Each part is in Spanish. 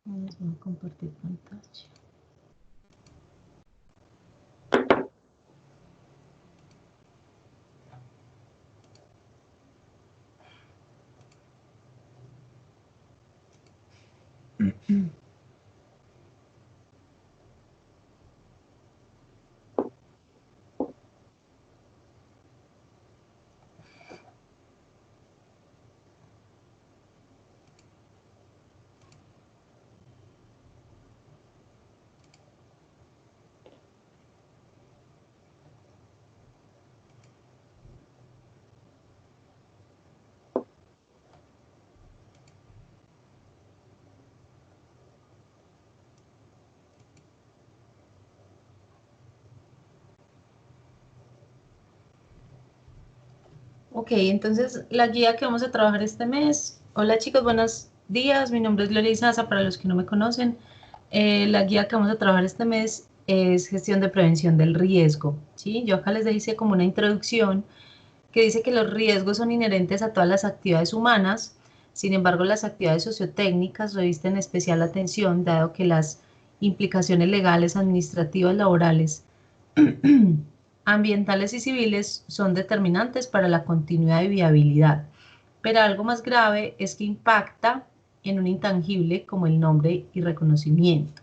Vamos a compartir pantalla. Ok, entonces la guía que vamos a trabajar este mes. Hola chicos, buenos días. Mi nombre es Gloria Izaza, para los que no me conocen. La guía que vamos a trabajar este mes es gestión de prevención del riesgo. ¿Sí? Yo acá les hice como una introducción que dice que los riesgos son inherentes a todas las actividades humanas. Sin embargo, las actividades sociotécnicas revisten especial atención, dado que las implicaciones legales, administrativas, laborales, ambientales y civiles son determinantes para la continuidad y viabilidad. Pero algo más grave es que impacta en un intangible como el nombre y reconocimiento.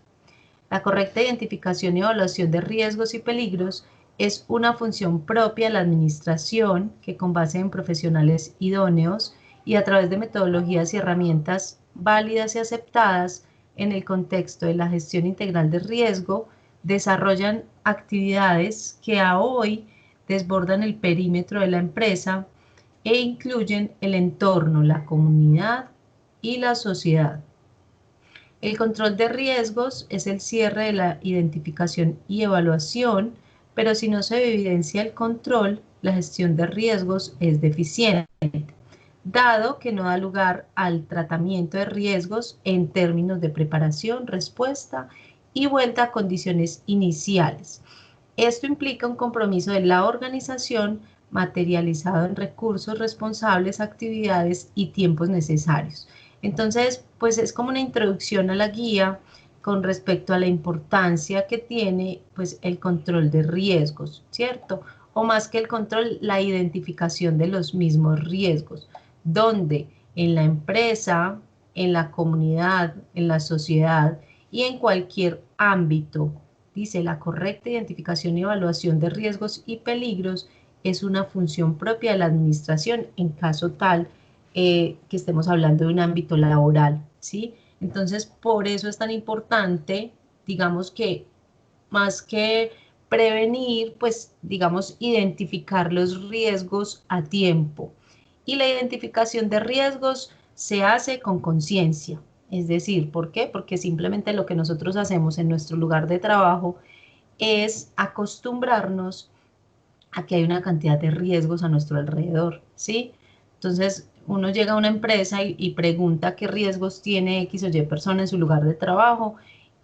La correcta identificación y evaluación de riesgos y peligros es una función propia de la administración que, con base en profesionales idóneos y a través de metodologías y herramientas válidas y aceptadas en el contexto de la gestión integral de riesgo, desarrollan actividades que a hoy desbordan el perímetro de la empresa e incluyen el entorno, la comunidad y la sociedad. El control de riesgos es el cierre de la identificación y evaluación, pero si no se evidencia el control, la gestión de riesgos es deficiente, dado que no da lugar al tratamiento de riesgos en términos de preparación, respuesta y vuelta a condiciones iniciales. Esto implica un compromiso de la organización materializado en recursos responsables, actividades y tiempos necesarios. Entonces, pues es como una introducción a la guía con respecto a la importancia que tiene pues el control de riesgos, ¿cierto? O más que el control, la identificación de los mismos riesgos, donde en la empresa, en la comunidad, en la sociedad y en cualquier ámbito, dice, la correcta identificación y evaluación de riesgos y peligros es una función propia de la administración en caso tal que estemos hablando de un ámbito laboral, ¿sí? Entonces, por eso es tan importante, digamos que más que prevenir, pues, digamos, identificar los riesgos a tiempo. Y la identificación de riesgos se hace con conciencia. Es decir, ¿por qué? Porque simplemente lo que nosotros hacemos en nuestro lugar de trabajo es acostumbrarnos a que hay una cantidad de riesgos a nuestro alrededor, ¿sí? Entonces, uno llega a una empresa y pregunta qué riesgos tiene X o Y persona en su lugar de trabajo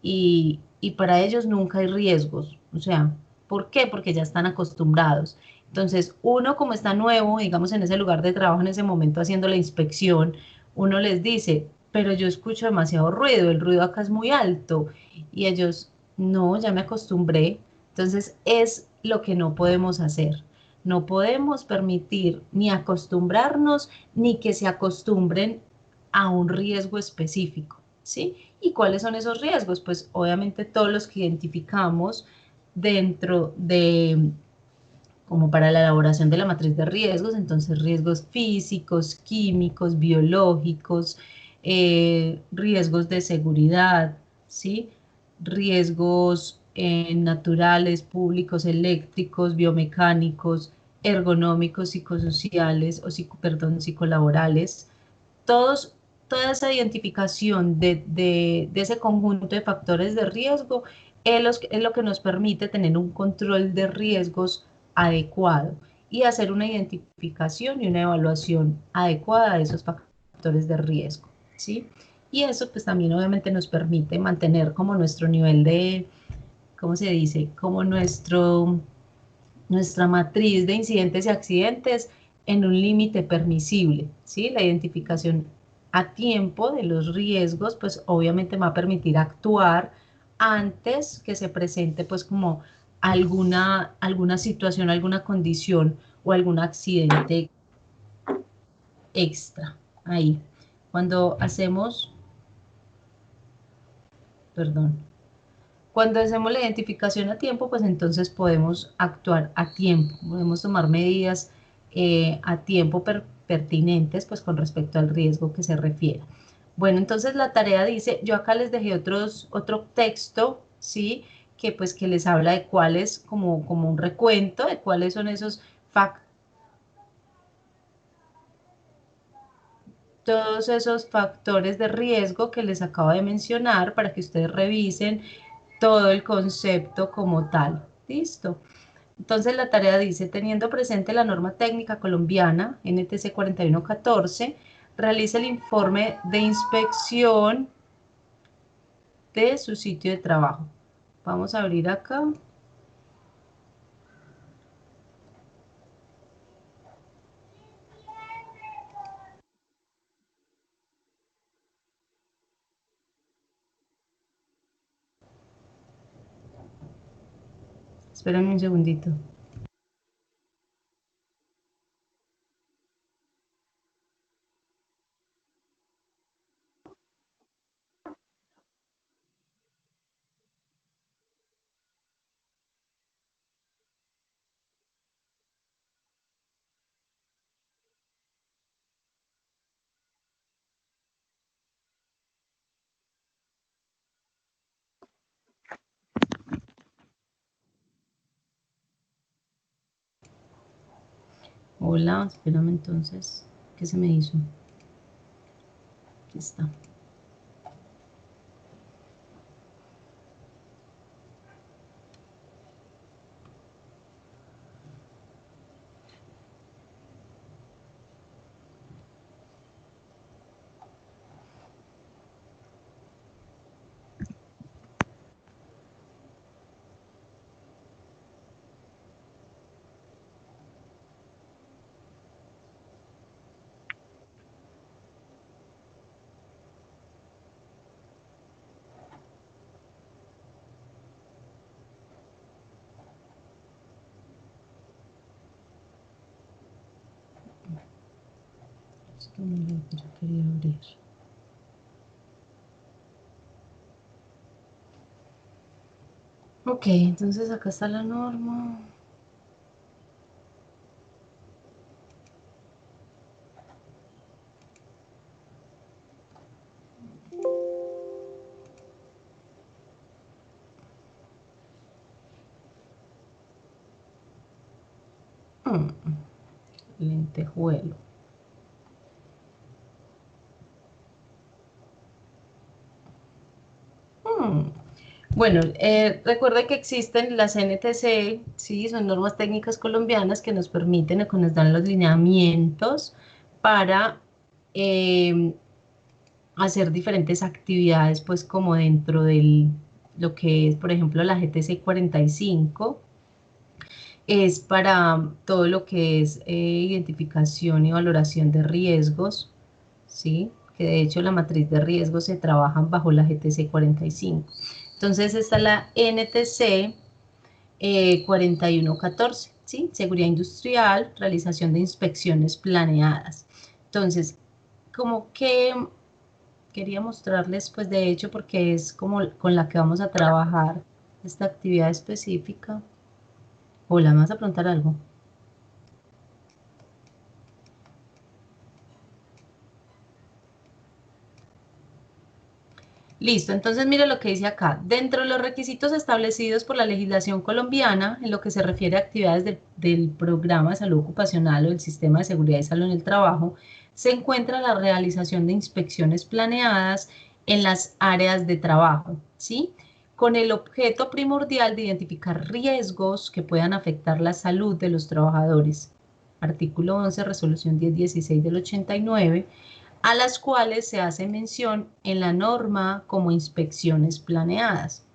y para ellos nunca hay riesgos. O sea, ¿por qué? Porque ya están acostumbrados. Entonces, uno como está nuevo, digamos, en ese lugar de trabajo, en ese momento haciendo la inspección, uno les dice, pero yo escucho demasiado ruido, el ruido acá es muy alto. Y ellos, no, ya me acostumbré. Entonces, es lo que no podemos hacer. No podemos permitir ni acostumbrarnos ni que se acostumbren a un riesgo específico, ¿sí? ¿Y cuáles son esos riesgos? Pues obviamente todos los que identificamos dentro de, como para la elaboración de la matriz de riesgos, entonces riesgos físicos, químicos, biológicos, riesgos de seguridad, ¿sí? Riesgos naturales, públicos, eléctricos, biomecánicos, ergonómicos, psicosociales o perdón, psicolaborales. Todos, toda esa identificación de ese conjunto de factores de riesgo es lo que nos permite tener un control de riesgos adecuado y hacer una identificación y una evaluación adecuada de esos factores de riesgo, ¿sí? Y eso pues también obviamente nos permite mantener como nuestro nivel de, ¿cómo se dice? Como nuestra matriz de incidentes y accidentes en un límite permisible, ¿sí? La identificación a tiempo de los riesgos, pues obviamente me va a permitir actuar antes que se presente pues como alguna situación, alguna condición o algún accidente extra ahí. Cuando hacemos, perdón, cuando hacemos la identificación a tiempo, pues entonces podemos actuar a tiempo, podemos tomar medidas a tiempo pertinentes, pues con respecto al riesgo que se refiere. Bueno, entonces la tarea dice, yo acá les dejé otro texto, ¿sí? Que pues que les habla de cuáles, como un recuento de cuáles son esos factores, todos esos factores de riesgo que les acabo de mencionar para que ustedes revisen todo el concepto como tal. ¿Listo? Entonces la tarea dice, teniendo presente la norma técnica colombiana, NTC 4114, realiza el informe de inspección de su sitio de trabajo. Vamos a abrir acá. Espérenme un segundito. Hola, espérame entonces. ¿Qué se me hizo? Aquí está. Esto no es lo que yo quería abrir. Ok, entonces acá está la norma. Lentejuelo. Bueno, recuerda que existen las NTC, sí, son normas técnicas colombianas que nos permiten o que nos dan los lineamientos para eh, hacer diferentes actividades, pues como dentro de lo que es, por ejemplo, la GTC 45, es para todo lo que es identificación y valoración de riesgos, ¿sí? Que de hecho la matriz de riesgos se trabaja bajo la GTC 45. Entonces está la NTC 4114, ¿sí? Seguridad industrial, realización de inspecciones planeadas. Entonces, como que quería mostrarles, pues de hecho, porque es como con la que vamos a trabajar esta actividad específica. Hola, ¿me vas a preguntar algo? Listo, entonces mire lo que dice acá. Dentro de los requisitos establecidos por la legislación colombiana, en lo que se refiere a actividades del programa de salud ocupacional o del sistema de seguridad y salud en el trabajo, se encuentra la realización de inspecciones planeadas en las áreas de trabajo, ¿sí? Con el objeto primordial de identificar riesgos que puedan afectar la salud de los trabajadores. Artículo 11, resolución 1016 del 89, a las cuales se hace mención en la norma como inspecciones planeadas.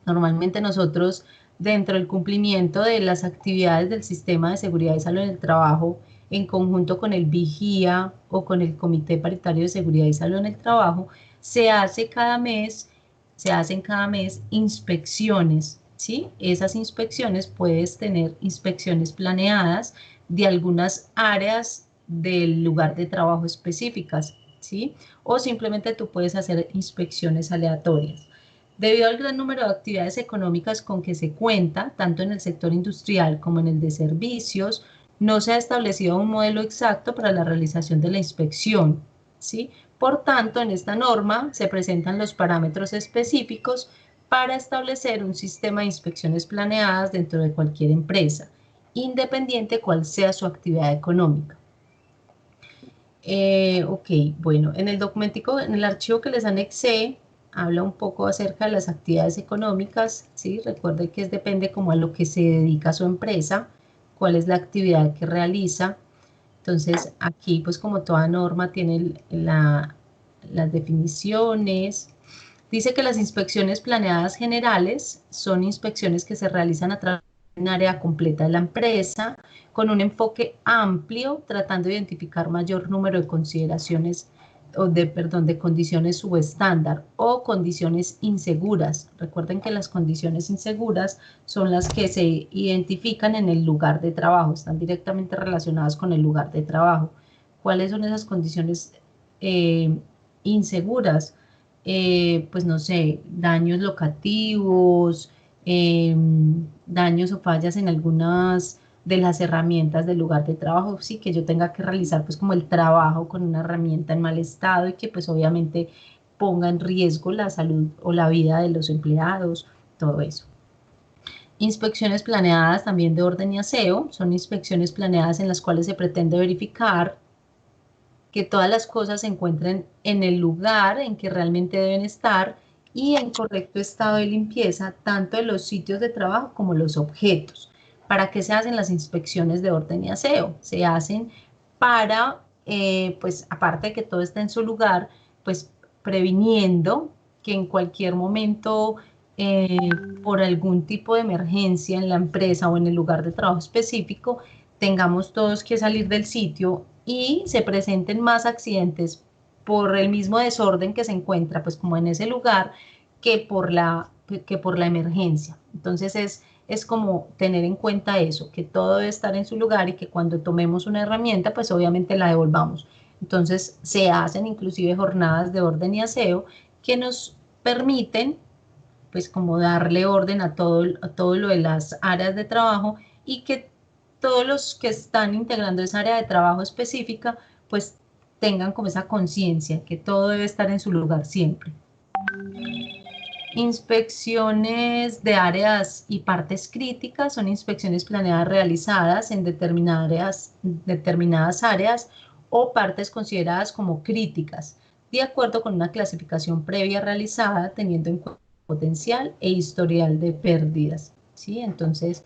Normalmente nosotros, dentro del cumplimiento de las actividades del sistema de seguridad y salud en el trabajo, en conjunto con el vigía o con el Comité Paritario de Seguridad y Salud en el Trabajo, se hacen cada mes inspecciones, ¿sí? Esas inspecciones puedes tener inspecciones planeadas de algunas áreas del lugar de trabajo específicas, ¿sí? O simplemente tú puedes hacer inspecciones aleatorias. Debido al gran número de actividades económicas con que se cuenta, tanto en el sector industrial como en el de servicios, no se ha establecido un modelo exacto para la realización de la inspección, ¿sí? Por tanto, en esta norma se presentan los parámetros específicos para establecer un sistema de inspecciones planeadas dentro de cualquier empresa, independiente cuál sea su actividad económica. Ok, bueno, en el documentico, en el archivo que les anexé, habla un poco acerca de las actividades económicas, ¿sí? Recuerde que depende como a lo que se dedica su empresa, cuál es la actividad que realiza. Entonces, aquí, pues como toda norma, tiene las definiciones. Dice que las inspecciones planeadas generales son inspecciones que se realizan a través de un área completa de la empresa, con un enfoque amplio, tratando de identificar mayor número de consideraciones, de condiciones subestándar o condiciones inseguras. Recuerden que las condiciones inseguras son las que se identifican en el lugar de trabajo, están directamente relacionadas con el lugar de trabajo. ¿Cuáles son esas condiciones inseguras? Pues no sé, daños locativos, daños o fallas en algunas de las herramientas del lugar de trabajo, sí, que yo tenga que realizar pues como el trabajo con una herramienta en mal estado y que pues obviamente ponga en riesgo la salud o la vida de los empleados, todo eso. Inspecciones planeadas también de orden y aseo, son inspecciones planeadas en las cuales se pretende verificar que todas las cosas se encuentren en el lugar en que realmente deben estar y en correcto estado de limpieza, tanto de los sitios de trabajo como los objetos. ¿Para qué se hacen las inspecciones de orden y aseo? Se hacen para, pues aparte de que todo está en su lugar, pues previniendo que en cualquier momento, eh, por algún tipo de emergencia en la empresa o en el lugar de trabajo específico, tengamos todos que salir del sitio y se presenten más accidentes por el mismo desorden que se encuentra, pues como en ese lugar, que por la emergencia. Entonces es como tener en cuenta eso, que todo debe estar en su lugar y que cuando tomemos una herramienta, pues obviamente la devolvamos. Entonces se hacen inclusive jornadas de orden y aseo que nos permiten pues como darle orden a todo lo de las áreas de trabajo y que todos los que están integrando esa área de trabajo específica, pues tengan como esa conciencia que todo debe estar en su lugar siempre. Inspecciones de áreas y partes críticas son inspecciones planeadas realizadas en determinadas áreas o partes consideradas como críticas, de acuerdo con una clasificación previa realizada teniendo en cuenta potencial e historial de pérdidas. ¿Sí? Entonces,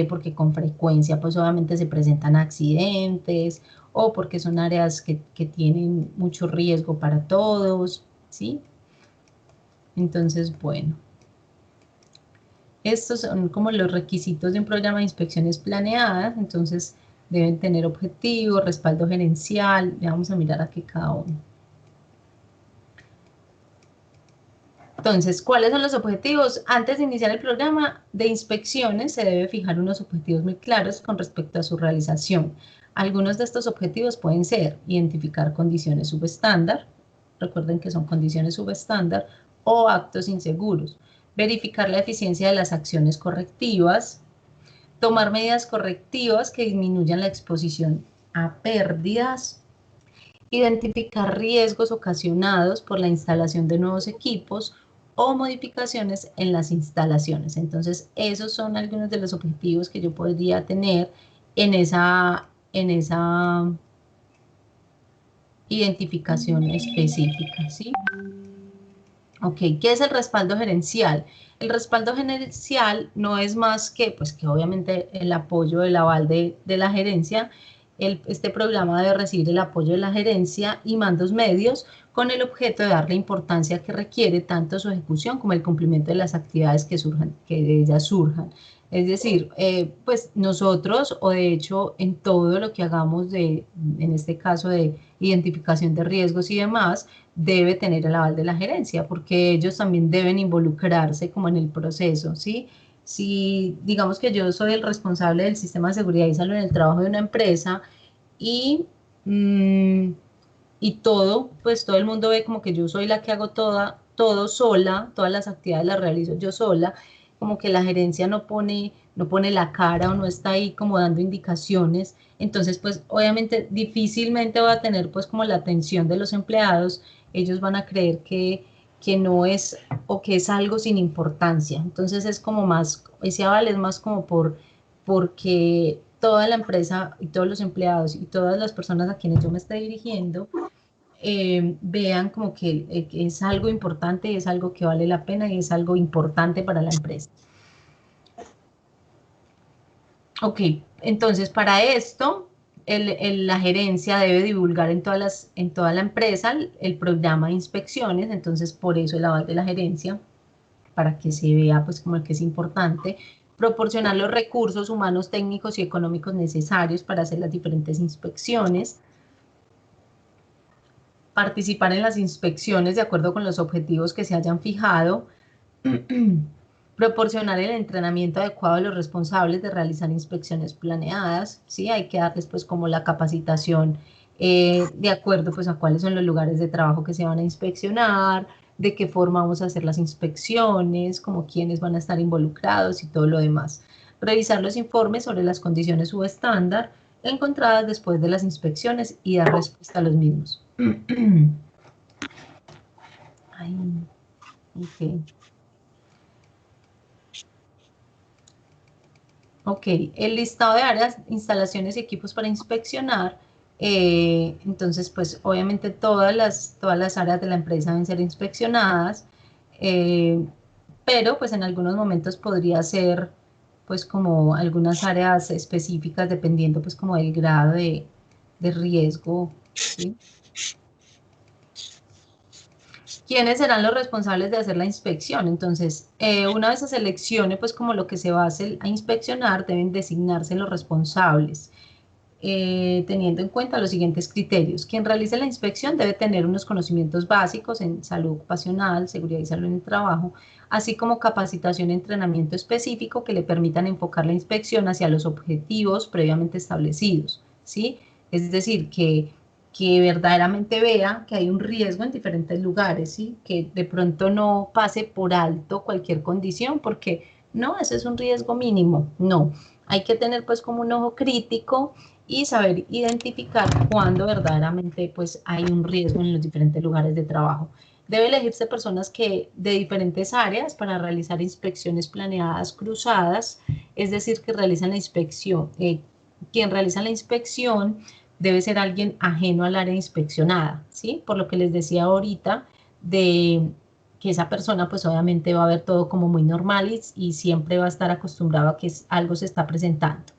porque con frecuencia pues obviamente se presentan accidentes o porque son áreas que tienen mucho riesgo para todos, ¿sí? Entonces, bueno, estos son como los requisitos de un programa de inspecciones planeadas, entonces deben tener objetivo, respaldo gerencial, vamos a mirar aquí cada uno. Entonces, ¿cuáles son los objetivos? Antes de iniciar el programa de inspecciones se debe fijar unos objetivos muy claros con respecto a su realización. Algunos de estos objetivos pueden ser identificar condiciones subestándar, recuerden que son condiciones subestándar, o actos inseguros, verificar la eficiencia de las acciones correctivas, tomar medidas correctivas que disminuyan la exposición a pérdidas, identificar riesgos ocasionados por la instalación de nuevos equipos o modificaciones en las instalaciones. Entonces, esos son algunos de los objetivos que yo podría tener en esa identificación específica, ¿sí? Ok, ¿qué es el respaldo gerencial? El respaldo gerencial no es más que, pues que obviamente el apoyo, el aval de la gerencia. Este programa debe recibir el apoyo de la gerencia y mandos medios con el objeto de darle importancia que requiere tanto su ejecución como el cumplimiento de las actividades que de ellas surjan. Es decir, pues nosotros, o de hecho en todo lo que hagamos en este caso de identificación de riesgos y demás, debe tener el aval de la gerencia, porque ellos también deben involucrarse como en el proceso, ¿sí? Si digamos que yo soy el responsable del sistema de seguridad y salud en el trabajo de una empresa y, mm, y todo, pues todo el mundo ve como que yo soy la que hago todo sola, todas las actividades las realizo yo sola, como que la gerencia no pone la cara o no está ahí como dando indicaciones, entonces pues obviamente difícilmente va a tener pues como la atención de los empleados, ellos van a creer que no es o que es algo sin importancia, entonces es como más, ese aval es más como porque toda la empresa y todos los empleados y todas las personas a quienes yo me estoy dirigiendo vean como que es algo importante, es algo que vale la pena y es algo importante para la empresa. Ok, entonces para esto la gerencia debe divulgar en toda la empresa el programa de inspecciones, entonces por eso el aval de la gerencia, para que se vea pues como el que es importante, proporcionar los recursos humanos, técnicos y económicos necesarios para hacer las diferentes inspecciones, participar en las inspecciones de acuerdo con los objetivos que se hayan fijado, proporcionar el entrenamiento adecuado a los responsables de realizar inspecciones planeadas, ¿sí? Hay que darles pues como la capacitación de acuerdo pues a cuáles son los lugares de trabajo que se van a inspeccionar, de qué forma vamos a hacer las inspecciones, como quiénes van a estar involucrados y todo lo demás. Revisar los informes sobre las condiciones subestándar encontradas después de las inspecciones y dar respuesta a los mismos. Ay, ok. Ok, el listado de áreas, instalaciones y equipos para inspeccionar. Entonces, pues obviamente todas las áreas de la empresa deben ser inspeccionadas, eh, pero pues en algunos momentos podría ser pues como algunas áreas específicas dependiendo pues como del grado de riesgo, ¿sí? ¿Quiénes serán los responsables de hacer la inspección? Entonces, una vez se seleccione, pues como lo que se va a inspeccionar, deben designarse los responsables, teniendo en cuenta los siguientes criterios. Quien realice la inspección debe tener unos conocimientos básicos en salud ocupacional, seguridad y salud en el trabajo, así como capacitación y entrenamiento específico que le permitan enfocar la inspección hacia los objetivos previamente establecidos, ¿sí? Es decir, que verdaderamente vea que hay un riesgo en diferentes lugares, ¿sí? Que de pronto no pase por alto cualquier condición, porque no, ese es un riesgo mínimo, no. Hay que tener pues como un ojo crítico y saber identificar cuándo verdaderamente pues hay un riesgo en los diferentes lugares de trabajo. Debe elegirse personas que de diferentes áreas para realizar inspecciones planeadas cruzadas, es decir, que realizan la inspección. Quien realiza la inspección debe ser alguien ajeno al área inspeccionada, ¿sí? Por lo que les decía ahorita de que esa persona pues obviamente va a ver todo como muy normal y siempre va a estar acostumbrado a que algo se está presentando.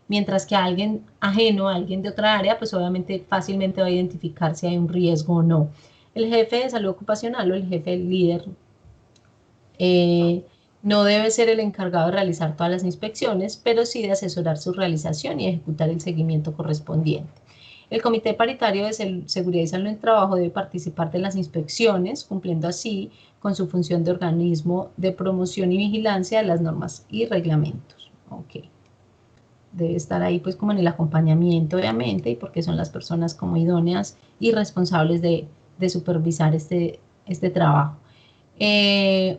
Mientras que alguien ajeno, alguien de otra área, pues obviamente fácilmente va a identificar si hay un riesgo o no. El jefe de salud ocupacional o el jefe líder eh, no debe ser el encargado de realizar todas las inspecciones, pero sí de asesorar su realización y ejecutar el seguimiento correspondiente. El Comité Paritario de Seguridad y Salud en el Trabajo debe participar de las inspecciones, cumpliendo así con su función de organismo de promoción y vigilancia de las normas y reglamentos. Ok. Debe estar ahí pues como en el acompañamiento obviamente y porque son las personas como idóneas y responsables de supervisar este trabajo.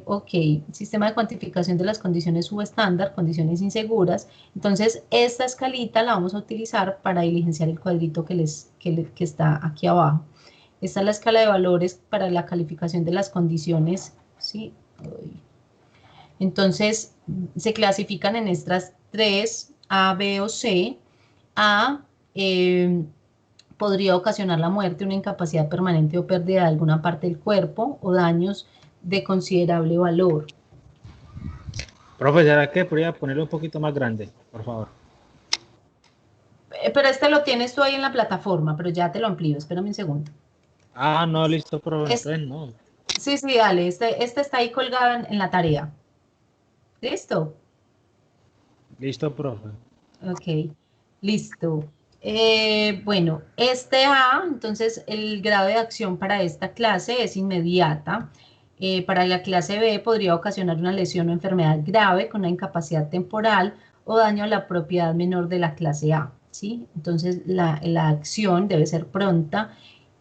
Ok, sistema de cuantificación de las condiciones subestándar, condiciones inseguras. Entonces, esta escalita la vamos a utilizar para diligenciar el cuadrito que está aquí abajo. Esta es la escala de valores para la calificación de las condiciones, ¿sí? Entonces, se clasifican en estas tres, A, B o C. A, podría ocasionar la muerte, una incapacidad permanente o pérdida de alguna parte del cuerpo o daños de considerable valor. Profe, ¿será que podría ponerlo un poquito más grande, por favor? Pero este lo tienes tú ahí en la plataforma, pero ya te lo amplío, espérame un segundo. Ah, no, listo, profe, Es, entonces no. sí, sí, dale, este está ahí colgado en la tarea. ¿Listo? Listo, profe. Ok, listo. Bueno, este A, entonces el grado de acción para esta clase es inmediata. Para la clase B podría ocasionar una lesión o enfermedad grave con una incapacidad temporal o daño a la propiedad menor de la clase A, ¿sí? Entonces la acción debe ser pronta.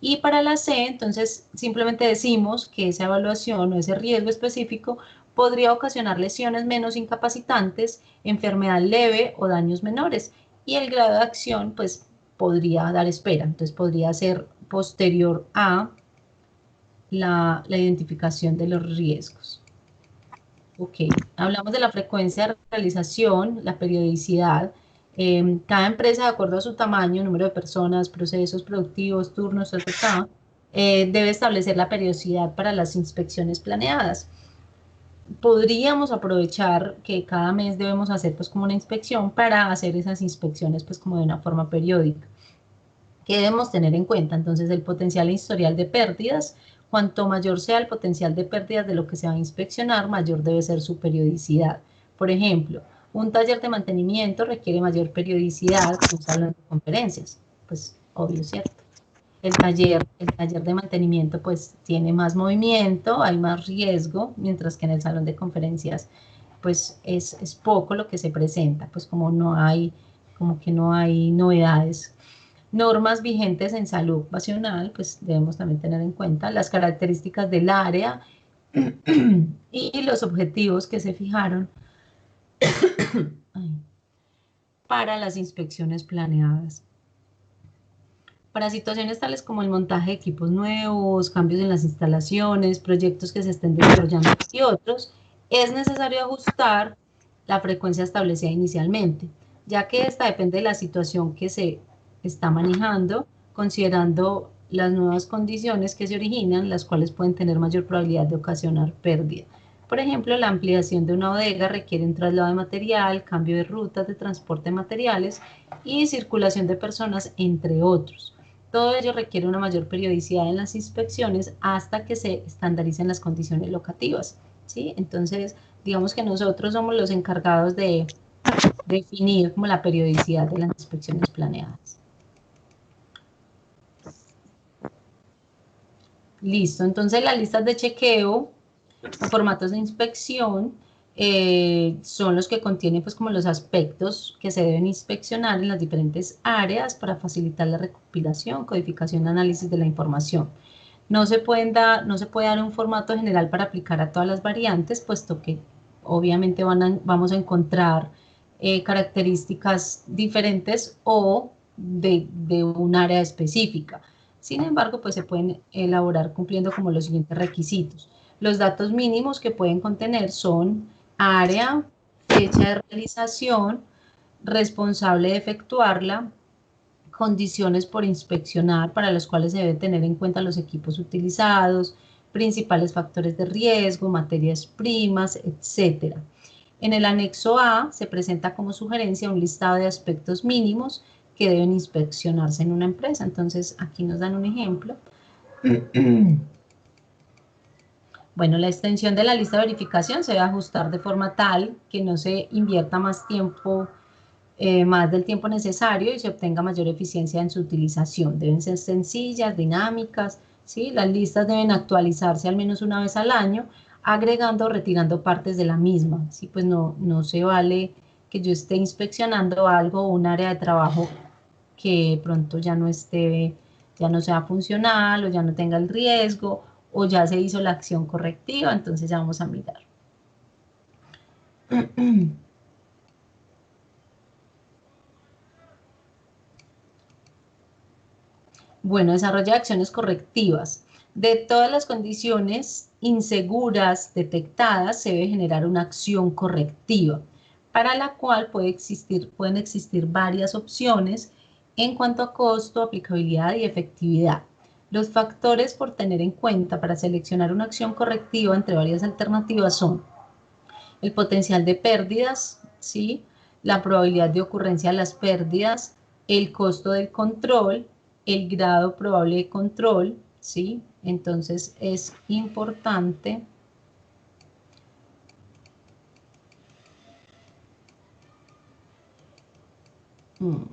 Y para la C, entonces simplemente decimos que esa evaluación o ese riesgo específico podría ocasionar lesiones menos incapacitantes, enfermedad leve o daños menores. Y el grado de acción, pues, podría dar espera. Entonces, podría ser posterior a la identificación de los riesgos. Ok, hablamos de la frecuencia de realización, la periodicidad. Cada empresa, de acuerdo a su tamaño, número de personas, procesos productivos, turnos, debe establecer la periodicidad para las inspecciones planeadas. Podríamos aprovechar que cada mes debemos hacer pues como una inspección para hacer esas inspecciones pues como de una forma periódica. ¿Qué debemos tener en cuenta? Entonces el potencial e historial de pérdidas, cuanto mayor sea el potencial de pérdidas de lo que se va a inspeccionar, mayor debe ser su periodicidad. Por ejemplo, un taller de mantenimiento requiere mayor periodicidad que un salón de conferencias. Pues obvio, ¿cierto? El taller de mantenimiento pues tiene más movimiento, hay más riesgo, mientras que en el salón de conferencias pues es poco lo que se presenta, pues como que no hay novedades. Normas vigentes en salud ocupacional, pues debemos también tener en cuenta las características del área y los objetivos que se fijaron para las inspecciones planeadas. Para situaciones tales como el montaje de equipos nuevos, cambios en las instalaciones, proyectos que se estén desarrollando y otros, es necesario ajustar la frecuencia establecida inicialmente, ya que esta depende de la situación que se está manejando, considerando las nuevas condiciones que se originan, las cuales pueden tener mayor probabilidad de ocasionar pérdida. Por ejemplo, la ampliación de una bodega requiere un traslado de material, cambio de rutas de transporte de materiales y circulación de personas, entre otros. Todo ello requiere una mayor periodicidad en las inspecciones hasta que se estandaricen las condiciones locativas, ¿sí? Entonces, digamos que nosotros somos los encargados de definir como la periodicidad de las inspecciones planeadas. Listo, entonces las listas de chequeo o formatos de inspección son los que contienen pues como los aspectos que se deben inspeccionar en las diferentes áreas para facilitar la recopilación, codificación y análisis de la información. No se puede dar un formato general para aplicar a todas las variantes, puesto que obviamente vamos a encontrar características diferentes o de un área específica. Sin embargo, pues se pueden elaborar cumpliendo como los siguientes requisitos. Los datos mínimos que pueden contener son área, fecha de realización, responsable de efectuarla, condiciones por inspeccionar para las cuales se deben tener en cuenta los equipos utilizados, principales factores de riesgo, materias primas, etc. En el anexo A se presenta como sugerencia un listado de aspectos mínimos que deben inspeccionarse en una empresa. Entonces, aquí nos dan un ejemplo. Bueno, la extensión de la lista de verificación se debe ajustar de forma tal que no se invierta más tiempo, más del tiempo necesario y se obtenga mayor eficiencia en su utilización. Deben ser sencillas, dinámicas, ¿sí? Las listas deben actualizarse al menos una vez al año, agregando o retirando partes de la misma, ¿sí? Pues no se vale que yo esté inspeccionando algo o un área de trabajo que pronto ya no esté, ya no sea funcional o ya no tenga el riesgo o ya se hizo la acción correctiva, entonces ya vamos a mirar. Bueno, desarrolla acciones correctivas. De todas las condiciones inseguras detectadas, se debe generar una acción correctiva, para la cual pueden existir varias opciones en cuanto a costo, aplicabilidad y efectividad. Los factores por tener en cuenta para seleccionar una acción correctiva entre varias alternativas son el potencial de pérdidas, ¿sí? La probabilidad de ocurrencia de las pérdidas, el costo del control, el grado probable de control, ¿sí? Entonces es importante bueno,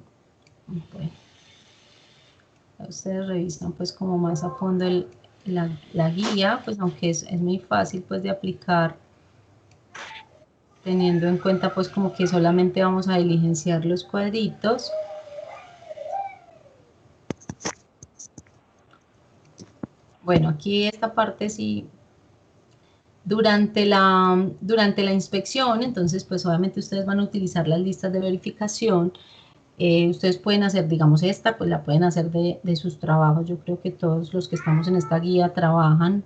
ustedes revisan pues como más a fondo la guía, pues aunque es muy fácil pues de aplicar, teniendo en cuenta pues como que solamente vamos a diligenciar los cuadritos. Bueno, aquí esta parte sí, durante la inspección, entonces pues obviamente ustedes van a utilizar las listas de verificación. Ustedes pueden hacer, digamos esta, pues la pueden hacer de sus trabajos. Yo creo que todos los que estamos en esta guía trabajan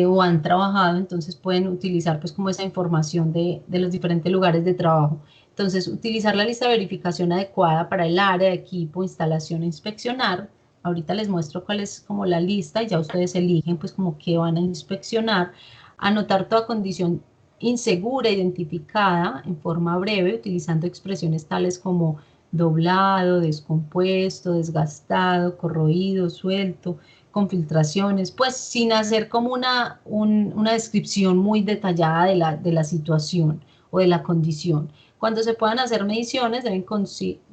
o han trabajado, entonces pueden utilizar pues como esa información de los diferentes lugares de trabajo. Entonces, utilizar la lista de verificación adecuada para el área, equipo, instalación e inspeccionar. Ahorita les muestro cuál es como la lista y ya ustedes eligen pues como qué van a inspeccionar. Anotar toda condición insegura identificada en forma breve utilizando expresiones tales como doblado, descompuesto, desgastado, corroído, suelto, con filtraciones, pues sin hacer como una descripción muy detallada de la situación o de la condición. Cuando se puedan hacer mediciones deben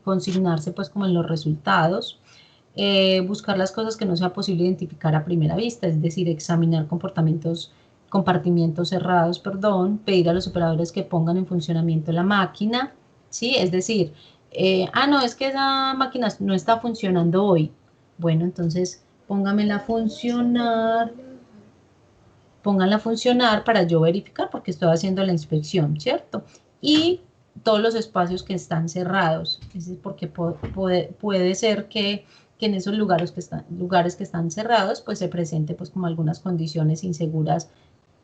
consignarse pues como en los resultados, buscar las cosas que no sea posible identificar a primera vista, es decir, examinar compartimientos cerrados, perdón, pedir a los operadores que pongan en funcionamiento la máquina, ¿sí? Es decir, no, es que esa máquina no está funcionando hoy. Bueno, entonces póngamela a funcionar, pónganla a funcionar para yo verificar porque estoy haciendo la inspección, ¿cierto? Y todos los espacios que están cerrados, es porque puede ser que en esos lugares que están cerrados, pues se presente pues como algunas condiciones inseguras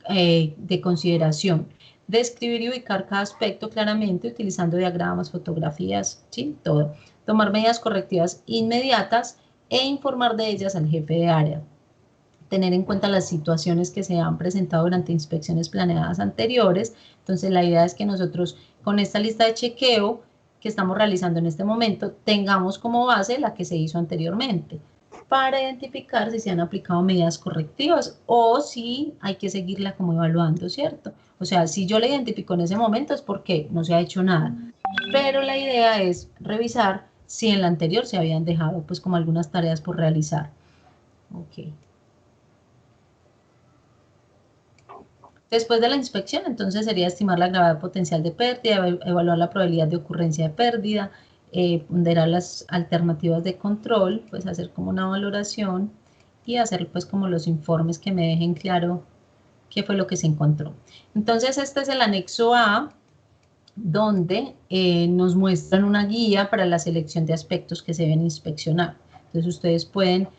de consideración. Describir y ubicar cada aspecto claramente utilizando diagramas, fotografías, ¿sí? Todo. Tomar medidas correctivas inmediatas e informar de ellas al jefe de área. Tener en cuenta las situaciones que se han presentado durante inspecciones planeadas anteriores. Entonces, la idea es que nosotros con esta lista de chequeo que estamos realizando en este momento, tengamos como base la que se hizo anteriormente para identificar si se han aplicado medidas correctivas o si hay que seguirla como evaluando, ¿cierto? O sea, si yo la identifico en ese momento es porque no se ha hecho nada, pero la idea es revisar si en la anterior se habían dejado pues como algunas tareas por realizar. Ok. Después de la inspección, entonces sería estimar la gravedad potencial de pérdida, evaluar la probabilidad de ocurrencia de pérdida, ponderar las alternativas de control, pues hacer como una valoración y hacer pues como los informes que me dejen claro qué fue lo que se encontró. Entonces este es el anexo A, donde nos muestran una guía para la selección de aspectos que se deben inspeccionar. Entonces ustedes pueden,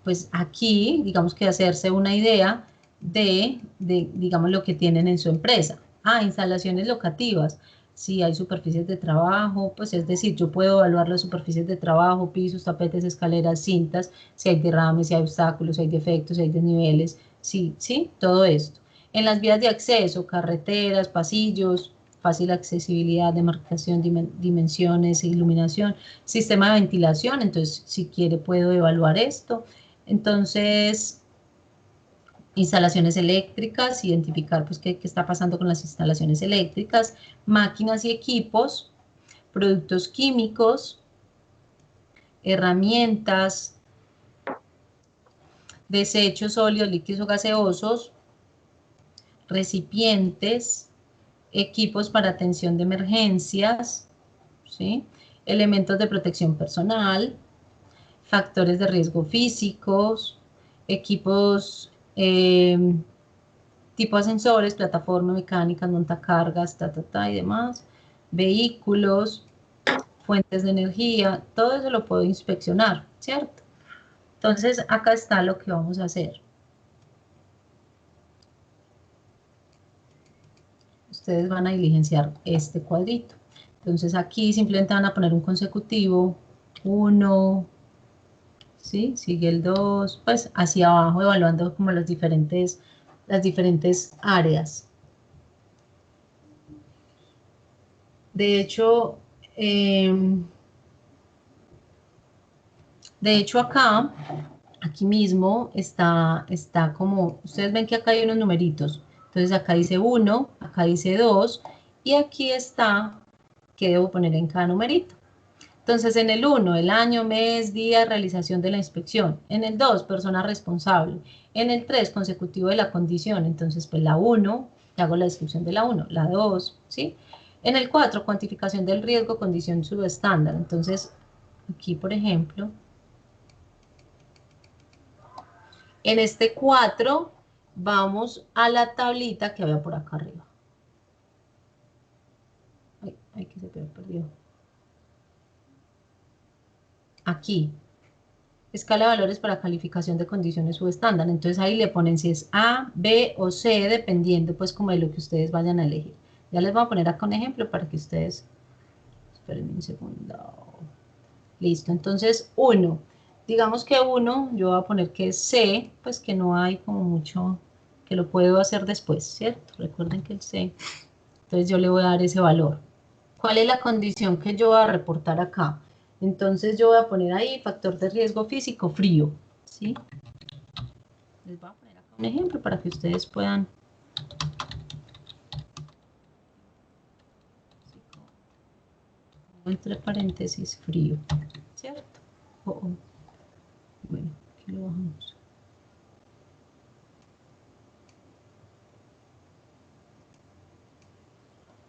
pues aquí, digamos que hacerse una idea digamos, lo que tienen en su empresa. Instalaciones locativas. Si hay superficies de trabajo, pues es decir, yo puedo evaluar las superficies de trabajo, pisos, tapetes, escaleras, cintas, si hay derrames, si hay obstáculos, si hay defectos, si hay desniveles, sí, todo esto. En las vías de acceso, carreteras, pasillos, fácil accesibilidad, demarcación, dimensiones, iluminación, sistema de ventilación, entonces si quiere puedo evaluar esto. Entonces, instalaciones eléctricas, identificar pues qué está pasando con las instalaciones eléctricas, máquinas y equipos, productos químicos, herramientas, desechos sólidos, líquidos o gaseosos, recipientes, equipos para atención de emergencias, ¿sí? Elementos de protección personal, factores de riesgo físicos, equipos tipo ascensores, plataformas mecánicas, montacargas, y demás, vehículos, fuentes de energía, todo eso lo puedo inspeccionar, ¿cierto? Entonces, acá está lo que vamos a hacer. Ustedes van a diligenciar este cuadrito. Entonces, aquí simplemente van a poner un consecutivo, 1, ¿sí? Sigue el 2, pues hacia abajo, evaluando como las diferentes áreas. De hecho, acá aquí mismo está como, ustedes ven que acá hay unos numeritos, entonces acá dice 1, acá dice 2, y aquí está qué debo poner en cada numerito. Entonces, en el 1, el año, mes, día, realización de la inspección. En el 2, persona responsable. En el 3, consecutivo de la condición. Entonces, pues la 1, hago la descripción de la 1, la 2, ¿sí? En el 4, cuantificación del riesgo, condición subestándar. Entonces, aquí, por ejemplo, en este 4, vamos a la tablita que había por acá arriba. Ay, que se perdió. Aquí, escala de valores para calificación de condiciones subestándar. Entonces ahí le ponen si es A, B o C, dependiendo pues como de lo que ustedes vayan a elegir. Ya les voy a poner acá un ejemplo para que ustedes, esperen un segundo. Listo, entonces 1. Digamos que 1, yo voy a poner que es C, pues que no hay como mucho, que lo puedo hacer después, ¿cierto? Recuerden que el C, entonces yo le voy a dar ese valor. ¿Cuál es la condición que yo voy a reportar acá? Entonces yo voy a poner ahí factor de riesgo físico frío, ¿sí? Les voy a poner acá un ejemplo para que ustedes puedan. Entre paréntesis frío, ¿cierto? Bueno, aquí lo bajamos.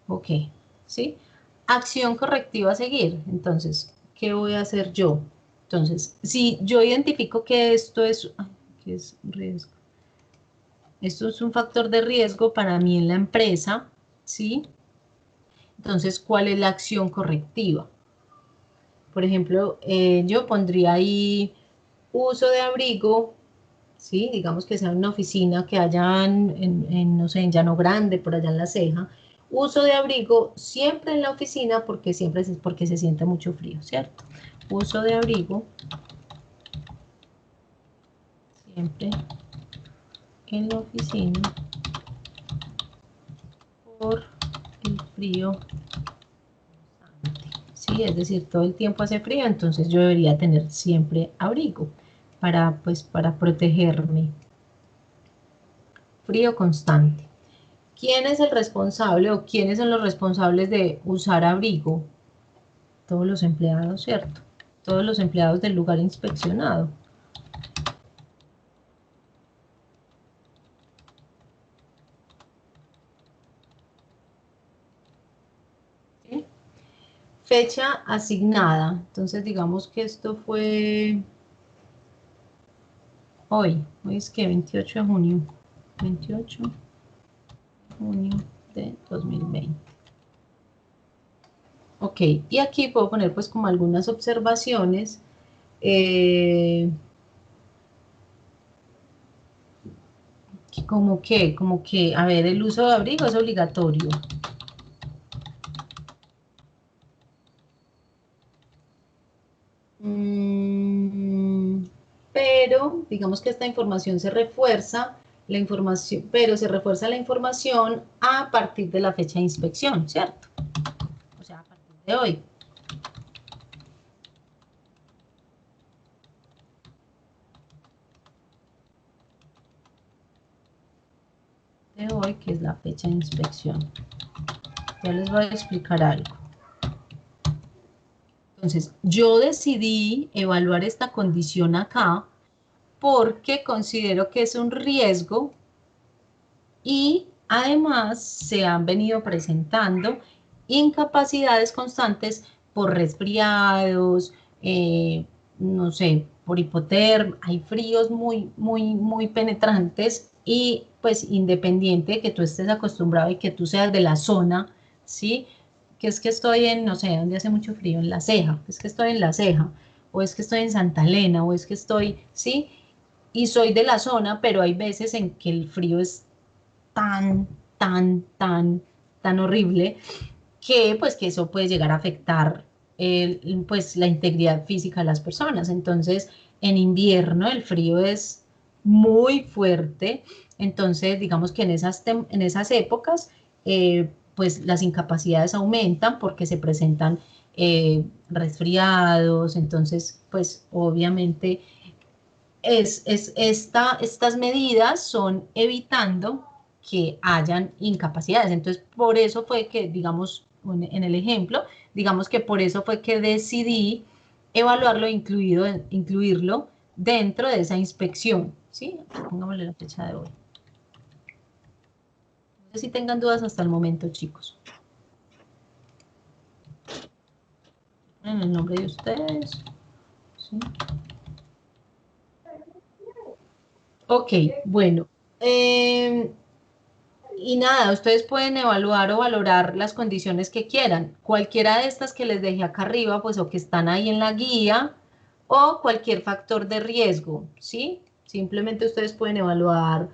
Ok, ¿sí? Acción correctiva a seguir. Entonces, ¿qué voy a hacer yo? Entonces, si yo identifico que esto es, ¿qué es riesgo? Esto es un factor de riesgo para mí en la empresa, ¿sí? Entonces, ¿cuál es la acción correctiva? Por ejemplo, yo pondría ahí uso de abrigo, ¿sí? Digamos que sea una oficina que haya no sé, en Llano Grande, por allá en La Ceja. Uso de abrigo siempre en la oficina porque porque se siente mucho frío, ¿cierto? Uso de abrigo siempre en la oficina por el frío. ¿Sí? Es decir, todo el tiempo hace frío, entonces yo debería tener siempre abrigo para protegerme. Frío constante. ¿Quién es el responsable o quiénes son los responsables de usar abrigo? Todos los empleados, ¿cierto? Todos los empleados del lugar inspeccionado. ¿Sí? Fecha asignada. Entonces digamos que esto fue hoy es que 28 de junio. 28 de junio de 2020. Ok, y aquí puedo poner pues como algunas observaciones. Como que, a ver, el uso de abrigo es obligatorio. Pero digamos que esta información se refuerza, pero se refuerza la información a partir de la fecha de inspección, ¿cierto? O sea, a partir de hoy. De hoy, que es la fecha de inspección. Ya les voy a explicar algo. Entonces, yo decidí evaluar esta condición acá porque considero que es un riesgo y además se han venido presentando incapacidades constantes por resfriados, no sé, por hipotermia, hay fríos muy penetrantes y pues independiente de que tú estés acostumbrado y que tú seas de la zona, ¿sí? Que es que estoy en, no sé, donde hace mucho frío, en La Ceja, es que estoy en La Ceja, o es que estoy en Santa Elena, o es que estoy, ¿sí? Y soy de la zona, pero hay veces en que el frío es tan, tan horrible que pues que eso puede llegar a afectar pues la integridad física de las personas. Entonces, en invierno el frío es muy fuerte, entonces digamos que en esas épocas pues las incapacidades aumentan porque se presentan resfriados, entonces pues obviamente Estas medidas son evitando que hayan incapacidades. Entonces, por eso fue que, digamos, en el ejemplo, digamos que por eso fue que decidí evaluarlo, incluirlo dentro de esa inspección, ¿sí? Pongámosle la fecha de hoy. No sé si tengan dudas hasta el momento, chicos. En el nombre de ustedes. ¿Sí? Ok, bueno. Y nada, ustedes pueden evaluar o valorar las condiciones que quieran. Cualquiera de estas que les dejé acá arriba, pues o que están ahí en la guía, o cualquier factor de riesgo, ¿sí? Simplemente ustedes pueden evaluar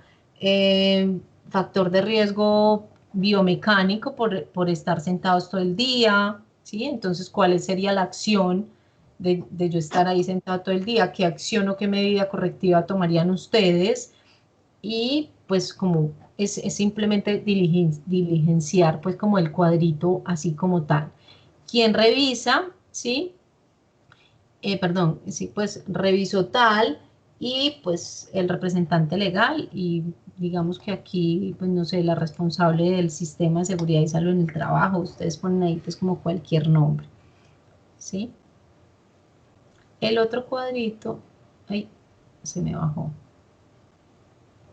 factor de riesgo biomecánico por estar sentados todo el día, ¿sí? Entonces, ¿cuál sería la acción de yo estar ahí sentado todo el día? ¿Qué acción o qué medida correctiva tomarían ustedes? Y pues como es simplemente diligenciar pues como el cuadrito así como tal. ¿Quién revisa? ¿Sí? Perdón, sí, pues revisó tal y pues el representante legal y digamos que aquí, pues no sé, la responsable del sistema de seguridad y salud en el trabajo, ustedes ponen ahí pues como cualquier nombre, ¿sí? El otro cuadrito, ay, se me bajó,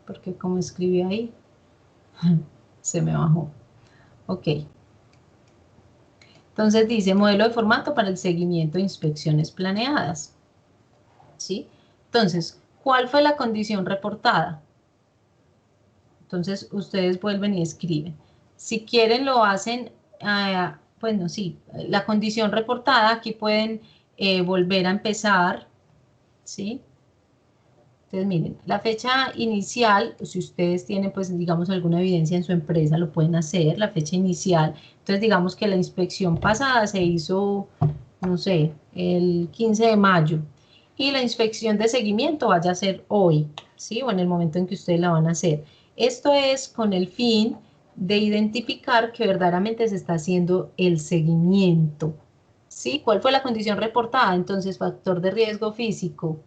porque como escribí ahí, se me bajó. Ok, entonces dice modelo de formato para el seguimiento de inspecciones planeadas, ¿sí? Entonces, ¿cuál fue la condición reportada? Entonces, ustedes vuelven y escriben. Si quieren lo hacen, bueno, sí, la condición reportada, aquí pueden volver a empezar, ¿sí? Entonces, miren, la fecha inicial, si ustedes tienen, pues, digamos, alguna evidencia en su empresa, lo pueden hacer, la fecha inicial. Entonces, digamos que la inspección pasada se hizo, no sé, el 15 de mayo. Y la inspección de seguimiento vaya a ser hoy, ¿sí? O en el momento en que ustedes la van a hacer. Esto es con el fin de identificar que verdaderamente se está haciendo el seguimiento, ¿sí? ¿Cuál fue la condición reportada? Entonces, factor de riesgo físico,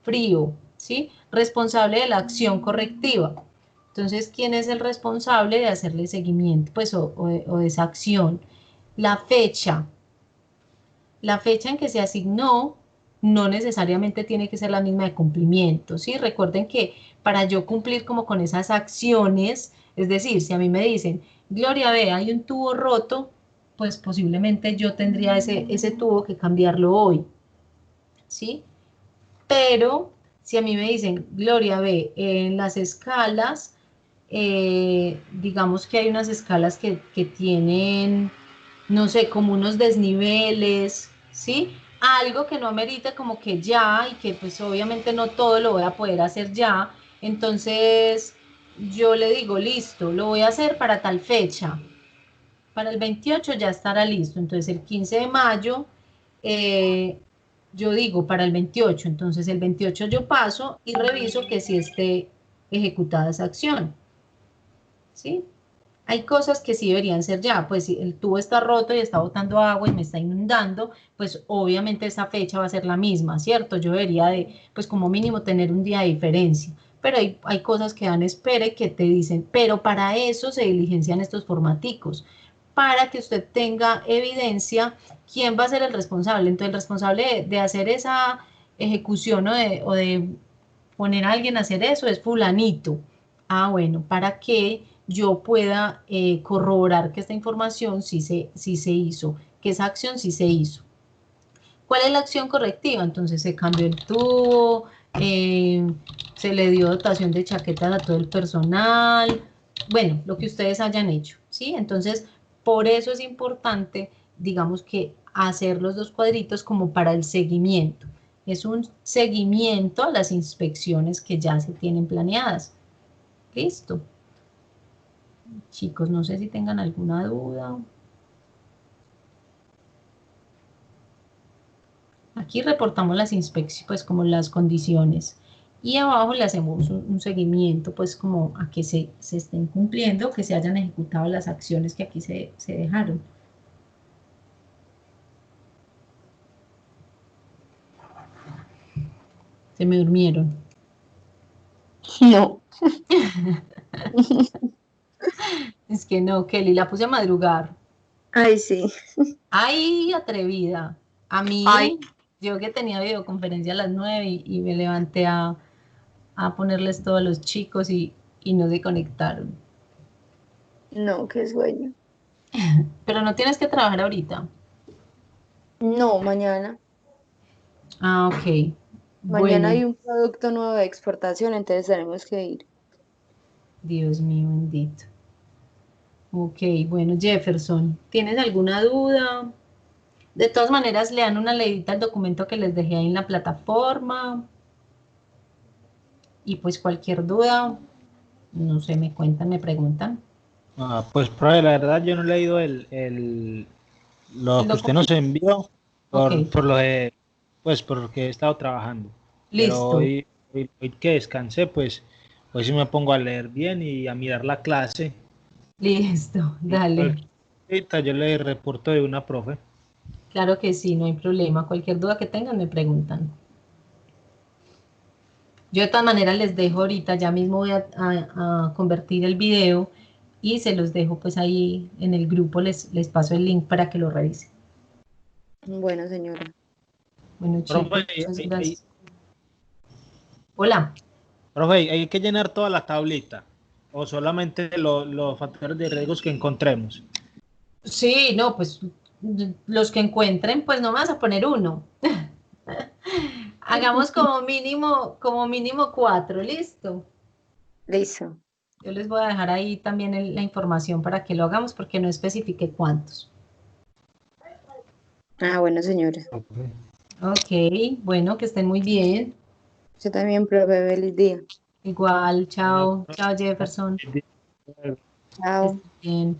frío, ¿sí? Responsable de la acción correctiva. Entonces, ¿quién es el responsable de hacerle seguimiento? Pues, o de esa acción. La fecha. La fecha en que se asignó no necesariamente tiene que ser la misma de cumplimiento, ¿sí? Recuerden que para yo cumplir como con esas acciones, es decir, si a mí me dicen, Gloria, ve, hay un tubo roto, pues posiblemente yo tendría ese tubo que cambiarlo hoy, ¿sí? Pero si a mí me dicen, Gloria, ve, en las escalas, digamos que hay unas escalas que tienen, no sé, como unos desniveles, ¿sí? Algo que no amerita como que ya y que pues obviamente no todo lo voy a poder hacer ya. Entonces yo le digo, listo, lo voy a hacer para tal fecha. Para el 28 ya estará listo. Entonces el 15 de mayo, eh, yo digo para el 28. Entonces el 28 yo paso y reviso que si esté ejecutada esa acción. ¿Sí? Hay cosas que sí deberían ser ya, pues si el tubo está roto y está botando agua y me está inundando, pues obviamente esa fecha va a ser la misma, ¿cierto? Yo debería de, pues como mínimo tener un día de diferencia, pero hay cosas que dan espera y que te dicen, pero para eso se diligencian estos formaticos, para que usted tenga evidencia quién va a ser el responsable. Entonces el responsable de hacer esa ejecución o de poner a alguien a hacer eso es fulanito. Ah, bueno, para que yo pueda corroborar que esta información sí se hizo, que esa acción sí se hizo. ¿Cuál es la acción correctiva? Entonces se cambió el tubo, se le dio dotación de chaquetas a todo el personal, bueno, lo que ustedes hayan hecho, ¿sí? Entonces, por eso es importante, digamos que hacer los dos cuadritos como para el seguimiento. Es un seguimiento a las inspecciones que ya se tienen planeadas. Listo. Chicos, no sé si tengan alguna duda. Aquí reportamos las inspecciones, pues como las condiciones. Y abajo le hacemos un seguimiento, pues como a que se estén cumpliendo, que se hayan ejecutado las acciones que aquí se dejaron. Se me durmieron. No. Es que no, Kelly, la puse a madrugar. Ay, sí. Ay, atrevida. A mí, Ay, yo que tenía videoconferencia a las 9 y me levanté a ponerles todo a los chicos y no se conectaron. no, qué sueño. Pero no tienes que trabajar ahorita. No, mañana. Ah, ok. Mañana Bueno, hay un producto nuevo de exportación, entonces tenemos que ir. Dios mío bendito. Ok, bueno, Jefferson, ¿tienes alguna duda? De todas maneras, le dan una leidita al documento que les dejé ahí en la plataforma y pues cualquier duda, no sé, me cuentan, me preguntan. Pues, profe, la verdad yo no he leído El lo que usted nos documento. envió Ok, por lo de, pues, porque he estado trabajando. Pero listo, hoy que descansé, pues, hoy sí me pongo a leer bien y a mirar la clase. listo, Y dale. cualquier cosita yo le reporto de una, profe. Claro que sí, no hay problema. Cualquier duda que tengan, me preguntan. Yo de todas maneras les dejo ahorita, ya mismo voy a convertir el video y se los dejo pues ahí en el grupo, les paso el link para que lo revisen. Bueno, señora. Bueno, chicos, Profe, muchas gracias. Hola. profe, ¿hay que llenar toda la tablita o solamente los factores de riesgos que encontremos? Sí, no, pues los que encuentren, pues no me vas a poner uno. Hagamos como mínimo cuatro, listo. Listo. Yo les voy a dejar ahí también la información para que lo hagamos porque no especifique cuántos. Ah, bueno, señora. Okay. Ok, bueno, que estén muy bien. Yo también, profe, feliz día. Igual, Bueno, chao, chao Jefferson. Chao. Que estés bien.